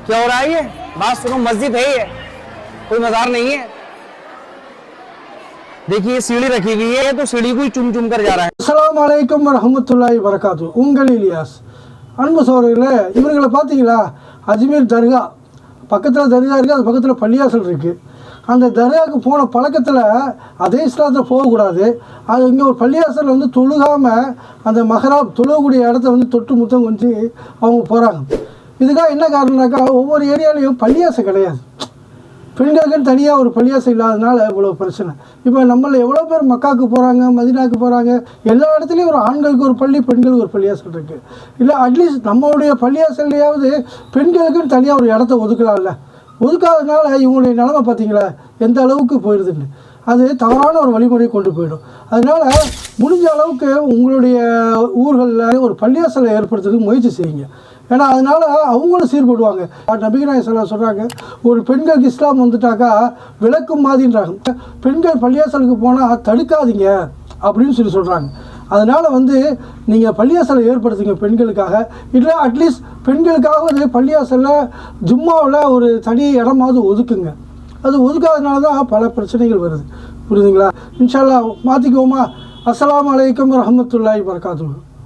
क्या हो रहा है ये? बात सुनो, मस्जिद है ये, कोई मजार नहीं है। देखिए सीढ़ी रखी हुई है तो सीढ़ी को ही चुम चुम कर जा रहा है। அஸ்ஸலாமு அலைக்கும் வரஹ்மத்துல்லாஹி வரகாத்து. உங்கள் இலியாஸ். அன்பு சகோதரர்களே, இவர்களை பார்த்தீங்களா? அஜ்மீர் தர்கா பக்கத்தில் தர்கா இருக்குது, அது பக்கத்தில் பள்ளியாசல் இருக்குது. அந்த தர்காவுக்கு போன பழக்கத்தில் அதே இஸ்லாத்தில் போகக்கூடாது. அது இங்கே ஒரு பள்ளியாசல் வந்து தொழுகாமல் அந்த மஹராப் தொழுகக்கூடிய இடத்த வந்து தொட்டு முத்தம் கொஞ்சி அவங்க போகிறாங்க. இதுக்காக என்ன காரணம்னாக்கா, ஒவ்வொரு ஏரியாலையும் பள்ளியாசல் கிடையாது. பெண்களுக்குன்னு தனியாக ஒரு பள்ளியாசல் இல்லாததுனால இவ்வளோ பிரச்சனை. இப்போ நம்மள எவ்வளோ பேர் மக்காவுக்கு போகிறாங்க, மதினாவுக்கு போகிறாங்க, எல்லா இடத்துலையும் ஒரு ஆண்களுக்கு ஒரு பள்ளி, பெண்களுக்கு ஒரு பள்ளியாசல் இருக்குது. இல்லை அட்லீஸ்ட் நம்மளுடைய பள்ளியாசல்லையாவது பெண்களுக்குன்னு தனியாக ஒரு இடத்த ஒதுக்கலாம்ல. ஒதுக்காததுனால இவங்களுடைய நிலைமை பார்த்தீங்களா எந்த அளவுக்கு போயிடுதுன்னு. அது தவறான ஒரு வழிமுறையை கொண்டு போயிடும். அதனால் முடிஞ்ச அளவுக்கு உங்களுடைய ஊர்களில் ஒரு பள்ளியாசலை ஏற்படுத்துறதுக்கு முயற்சி செய்யுங்க. ஏன்னா அதனால் அவங்களும் சீர்படுவாங்க. நபிகள் நாயகம் ஸல்லல்லாஹு அலைஹி வஸல்லம் சொல்கிறாங்க, ஒரு பெண்களுக்கு இஸ்லாம் வந்துட்டாக்கா விளக்கும் மாதிரின்றாங்க. பெண்கள் பள்ளியாசலுக்கு போனால் தடுக்காதீங்க அப்படின்னு சொல்கிறாங்க. அதனால் வந்து நீங்கள் பள்ளியாசலை ஏற்படுத்துங்க பெண்களுக்காக. இல்லை அட்லீஸ்ட் பெண்களுக்காக பள்ளியாசலில் ஜும்மாவில் ஒரு தனி இடமாவது ஒதுக்குங்க. அது ஒதுக்காதனால தான் பல பிரச்சனைகள் வருது. புரியுதுங்களா? இன்ஷா அல்லாஹ் மாற்றிக்குவோமா? அஸ்ஸலாமு அலைக்கும் வரஹ்மத்துல்லாஹி வரகாத்துஹு.